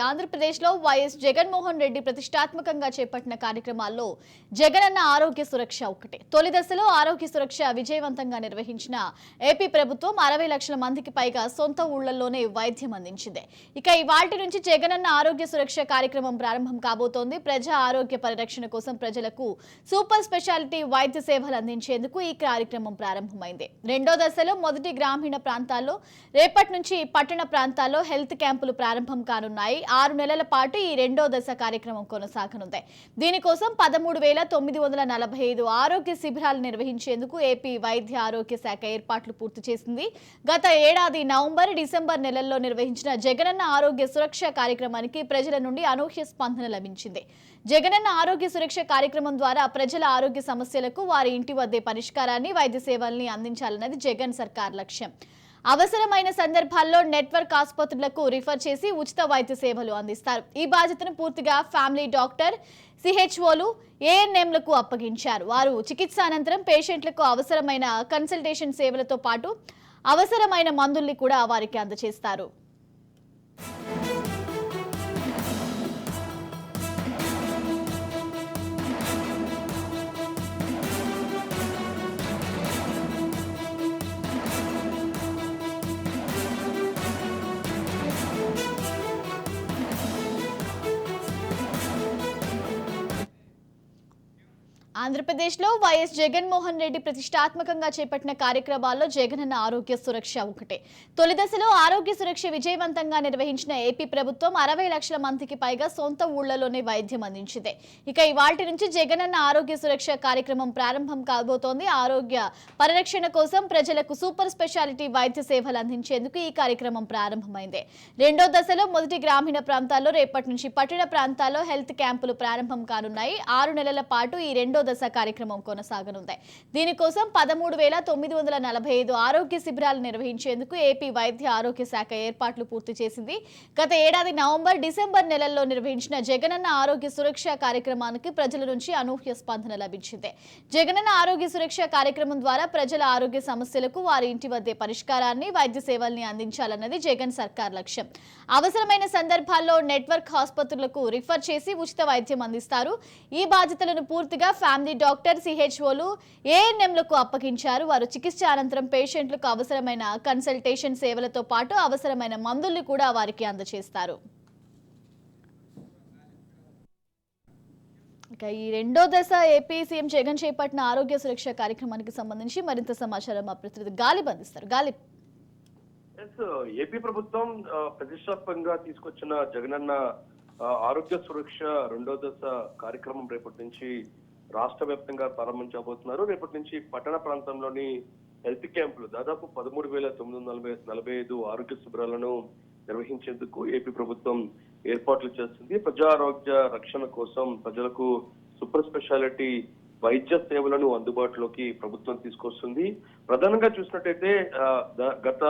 ఆంధ్రప్రదేశ్లో వైఎస్ జగన్మోహన్ రెడ్డి ప్రతిష్టాత్మకంగా చేపట్టిన కార్యక్రమాల్లో జగనన్న ఆరోగ్య సురక్ష ఒకటి. తొలి దశలో ఆరోగ్య సురక్ష విజయవంతంగా నిర్వహించిన ఏపీ ప్రభుత్వం 60 లక్షల మందికి పైగా సొంత ఊళ్లలోనే వైద్యం అందించింది. ఇక ఇవాల్టి నుంచి జగనన్న ఆరోగ్య సురక్ష కార్యక్రమం ప్రారంభం కాబోతోంది. ప్రజా ఆరోగ్య పరిరక్షణ కోసం ప్రజలకు సూపర్ స్పెషాలిటీ వైద్య సేవలు అందించేందుకు ఈ కార్యక్రమం ప్రారంభమైంది. రెండో దశలో మొదటి గ్రామీణ ప్రాంతాల్లో, రేపటి నుంచి పట్టణ ప్రాంతాల్లో హెల్త్ క్యాంపులు ప్రారంభం కానున్నాయి. 6 నెలల పాటు ఈ రెండో దశ కార్యక్రమం కొనసాగనుంది. దీనికోసం 13,945 ఆరోగ్య శిబిరాలు నిర్వహించేందుకు ఏపీ వైద్య ఆరోగ్య శాఖ ఏర్పాట్లు పూర్తి చేసింది. గత ఏడాది నవంబర్, డిసెంబర్ నెలల్లో నిర్వహించిన జగనన్న ఆరోగ్య సురక్ష కార్యక్రమానికి ప్రజల నుండి అనూహ్య స్పందన లభించింది. జగనన్న ఆరోగ్య సురక్ష కార్యక్రమం ద్వారా ప్రజల ఆరోగ్య సమస్యలకు వారి ఇంటి వద్దే పరిష్కారాన్ని, వైద్య సేవల్ని అందించాలన్నది జగన్ సర్కార్ లక్ష్యం. అవసరమైన సందర్భాల్లో నెట్వర్క్ ఆసుపత్రులకు రిఫర్ చేసి ఉచిత వైద్య సేవలు అందిస్తారు. ఈ బాధ్యతను పూర్తిగా ఫ్యామిలీ డాక్టర్, సిహెచ్ఓలు, ఏఎన్ఎంలకు అప్పగించారు. వారు చికిత్స అనంతరం పేషెంట్లకు అవసరమైన కన్సల్టేషన్ సేవలతో పాటు అవసరమైన మందుల్ని కూడా వారికి అందజేస్తారు. ఆంధ్రప్రదేశ్లో వైఎస్ జగన్మోహన్ రెడ్డి ప్రతిష్టాత్మకంగా చేపట్టిన కార్యక్రమాల్లో జగనన్న ఆరోగ్య సురక్ష ఒకటే. తొలి దశలో ఆరోగ్య సురక్ష విజయవంతంగా నిర్వహించిన ఏపీ ప్రభుత్వం 60 లక్షల మందికి పైగా సొంత ఊళ్లలోనే వైద్యం అందించింది. ఇక ఇవాల్టి నుంచి జగనన్న ఆరోగ్య సురక్ష కార్యక్రమం ప్రారంభం కాబోతోంది. ఆరోగ్య పరిరక్షణ కోసం ప్రజలకు సూపర్ స్పెషాలిటీ వైద్య సేవలు అందించేందుకు ఈ కార్యక్రమం ప్రారంభమైంది. రెండో దశలో మొదటి గ్రామీణ ప్రాంతాల్లో, రేపటి నుంచి పట్టణ ప్రాంతాల్లో హెల్త్ క్యాంపులు ప్రారంభం కానున్నాయి. 6 నెలల పాటు ఈ రెండో దశ కార్యక్రమం కొనసాగనుంది. దీనికోసం 13,945 ఆరోగ్య శిబిరాలు నిర్వహించేందుకు ఏపీ వైద్య ఆరోగ్య శాఖ ఏర్పాట్లు పూర్తి చేసింది. గత ఏడాది నవంబర్, డిసెంబర్ నెలల్లో నిర్వహించిన జగనన్న ఆరోగ్య సురక్ష కార్యక్రమానికి ప్రజల నుంచి అనూహ్య స్పందన లభించింది. జగనన్న ఆరోగ్య సురక్ష కార్యక్రమం ద్వారా ప్రజల ఆరోగ్య సమస్యలకు వారి ఇంటి వద్దే పరిష్కారాన్ని, వైద్య సేవల్ని అందించాలన్నది జగన్ సర్కార్ లక్ష్యం. అవసరమైన సందర్భాల్లో నెట్వర్క్ ఆసుపత్రులకు రిఫర్ చేసి ఉచిత వైద్యం అందిస్తారు. ఈ బాధ్యతలను పూర్తిగా ఫ్యామిలీ డాక్టర్, సిహెచ్ఓలు, ఏఎన్ఎంలకు అప్పగించారు. వారు చికిత్స అనంతరం పేషెంట్లకు అవసరమైన కన్సల్టేషన్ సేవలతో పాటు అవసరమైన మందుల్ని కూడా వారికి అందజేస్తారు. ఇక ఈ రెండో దశ ఏపీ సీఎం జగన్ చేపట్టిన ఆరోగ్య సురక్ష కార్యక్రమానికి సంబంధించి మరింత సమాచారం మా ప్రతినిధి గాలిబ్ అందిస్తారు. గాలిబ్, ఏపీ ప్రభుత్వం ప్రతిష్టాత్మకంగా తీసుకొచ్చిన జగనన్న ఆరోగ్య సురక్ష రెండో దశ కార్యక్రమం రేపటి నుంచి రాష్ట్ర వ్యాప్తంగా ప్రారంభించబోతున్నారు. రేపటి నుంచి పట్టణ ప్రాంతంలోని హెల్త్ క్యాంపులు దాదాపు 13,945 ఆరోగ్య శిబిరాలను నిర్వహించేందుకు ఏపీ ప్రభుత్వం ఏర్పాట్లు చేస్తుంది. ప్రజా ఆరోగ్య రక్షణ కోసం ప్రజలకు సూపర్ స్పెషాలిటీ వైద్య సేవలను అందుబాటులోకి ప్రభుత్వం తీసుకొస్తుంది. ప్రధానంగా చూసినట్టయితే గత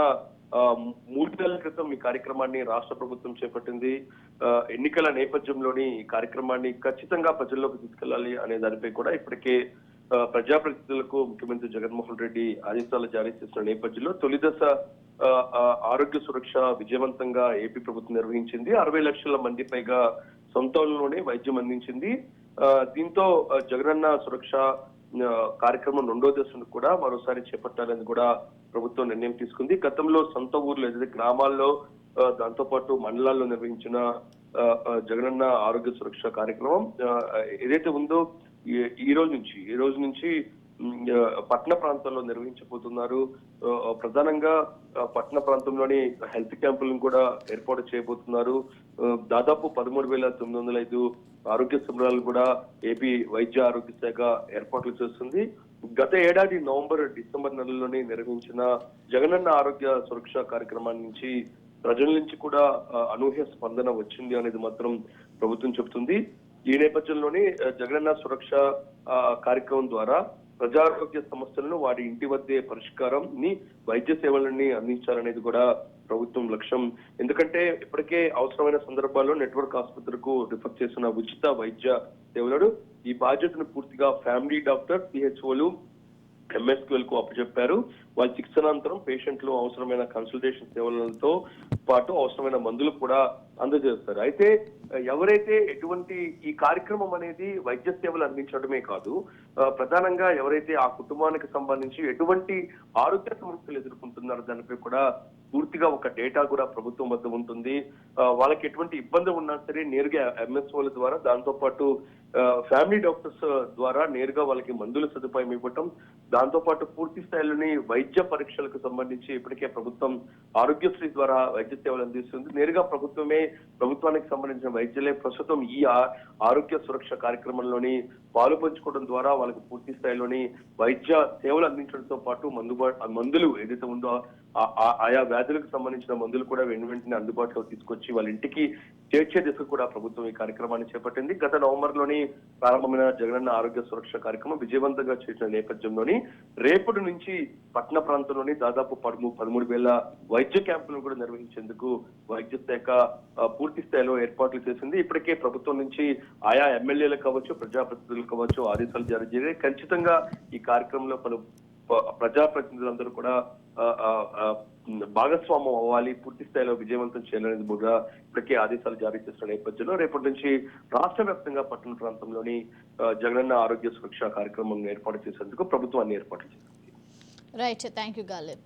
3 నెలల క్రితం ఈ కార్యక్రమాన్ని రాష్ట్ర ప్రభుత్వం చేపట్టింది. ఎన్నికల నేపథ్యంలోని ఈ కార్యక్రమాన్ని ఖచ్చితంగా ప్రజల్లోకి తీసుకెళ్లాలి అనే దానిపై కూడా ఇప్పటికే ప్రజాప్రతినిధులకు ముఖ్యమంత్రి జగన్మోహన్ రెడ్డి ఆదేశాలు జారీ చేసిన నేపథ్యంలో తొలి దశ ఆరోగ్య సురక్ష విజయవంతంగా ఏపీ ప్రభుత్వం నిర్వహించింది. 60 లక్షల మంది పైగా సొంతంలోనే వైద్యం అందించింది. దీంతో జగనన్న సురక్ష కార్యక్రమం రెండో దశను కూడా మరోసారి చేపట్టాలని కూడా ప్రభుత్వం నిర్ణయం తీసుకుంది. గతంలో సొంత ఊర్లు ఏదైతే గ్రామాల్లో, దాంతో పాటు మండలాల్లో నిర్వహించిన జగనన్న ఆరోగ్య సురక్ష కార్యక్రమం ఏదైతే ఉందో ఈ రోజు నుంచి పట్టణ ప్రాంతాల్లో నిర్వహించబోతున్నారు. ప్రధానంగా పట్టణ ప్రాంతంలోని హెల్త్ క్యాంపులను కూడా ఏర్పాటు చేయబోతున్నారు. దాదాపు 13,905 ఆరోగ్య శిబిరాలను కూడా ఏపీ వైద్య ఆరోగ్య శాఖ ఏర్పాట్లు చేస్తుంది. గత ఏడాది నవంబర్, డిసెంబర్ నెలల్లోనే నిర్వహించిన జగనన్న ఆరోగ్య సురక్ష కార్యక్రమాన్ని నుంచి ప్రజల నుంచి కూడా అనూహ్య స్పందన వచ్చింది అనేది మాత్రం ప్రభుత్వం చెబుతుంది. ఈ నేపథ్యంలోనే జగనన్న సురక్ష కార్యక్రమం ద్వారా ప్రజారోగ్య సమస్యలను వారి ఇంటి వద్దే పరిష్కారం ని, వైద్య సేవలని అందించాలనేది కూడా ప్రభుత్వం లక్ష్యం. ఎందుకంటే ఇప్పటికే అవసరమైన సందర్భాల్లో నెట్వర్క్ ఆసుపత్రులకు రిఫర్ చేసిన ఉచిత వైద్య సేవలను ఈ బాధ్యతను పూర్తిగా ఫ్యామిలీ డాక్టర్, సిహెచ్ఓలు, MSQL కు అప్పచెప్పారు. వాళ్ళ శిక్షణానంతరం పేషెంట్లు అవసరమైన కన్సల్టేషన్ సేవలతో పాటు అవసరమైన మందులు కూడా అందజేస్తారు. అయితే ఎవరైతే ఎటువంటి ఈ కార్యక్రమం అనేది వైద్య సేవలు అందించడమే కాదు, ప్రధానంగా ఎవరైతే ఆ కుటుంబానికి సంబంధించి ఎటువంటి ఆరోగ్య సమస్యలు ఎదుర్కొంటున్నారో దానిపై కూడా పూర్తిగా ఒక డేటా కూడా ప్రభుత్వం వద్ద ఉంటుంది. వాళ్ళకి ఎటువంటి ఇబ్బంది ఉన్నా సరే నేరుగా MSOల ద్వారా, దాంతో పాటు ఫ్యామిలీ డాక్టర్స్ ద్వారా నేరుగా వాళ్ళకి మందుల సదుపాయం ఇవ్వటం, దాంతో పాటు పూర్తి స్థాయిలోని వైద్య పరీక్షలకు సంబంధించి ఇప్పటికే ప్రభుత్వం ఆరోగ్యశ్రీ ద్వారా వైద్య సేవలు అందిస్తుంది. నేరుగా ప్రభుత్వానికి సంబంధించిన వైద్యులే ప్రస్తుతం ఈ ఆరోగ్య సురక్ష కార్యక్రమంలోని పాలు పంచుకోవడం ద్వారా వాళ్ళకి పూర్తి స్థాయిలోని వైద్య సేవలు అందించడంతో పాటు మందులు ఏదైతే ఉందో ఆయా వ్యాధులకు సంబంధించిన మందులు కూడా వెంటనే అందుబాటులో తీసుకొచ్చి వాళ్ళ ఇంటికి చేర్చే దిశకు కూడా ప్రభుత్వం ఈ కార్యక్రమాన్ని చేపట్టింది. గత నవంబర్లోని ప్రారంభమైన జగనన్న ఆరోగ్య సురక్ష కార్యక్రమం విజయవంతంగా చేసిన నేపథ్యంలోని రేపటి నుంచి పట్టణ ప్రాంతంలోని దాదాపు 13,000 వైద్య క్యాంపులను కూడా నిర్వహించేందుకు వైద్య శాఖ పూర్తి స్థాయిలో ఏర్పాట్లు చేసింది. ఇప్పటికే ప్రభుత్వం నుంచి ఆయా ఎమ్మెల్యేలకు కావచ్చు, ప్రజాప్రతినిధులకు కావచ్చు ఆదేశాలు జారీ చేయాలి. ఖచ్చితంగా ఈ కార్యక్రమంలో పలు ప్రజాప్రతినిధులందరూ కూడా భాగస్వామ్యం అవ్వాలి, పూర్తి స్థాయిలో విజయవంతం చేయాలనేది కూడా ఇప్పటికే ఆదేశాలు జారీ చేసిన నేపథ్యంలో రేపటి నుంచి రాష్ట్ర వ్యాప్తంగా పట్టణ ప్రాంతంలోని జగనన్న ఆరోగ్య సురక్ష కార్యక్రమం ఏర్పాటు చేసేందుకు ప్రభుత్వాన్ని ఏర్పాటు చేసింది. Right, thank you Ghalib.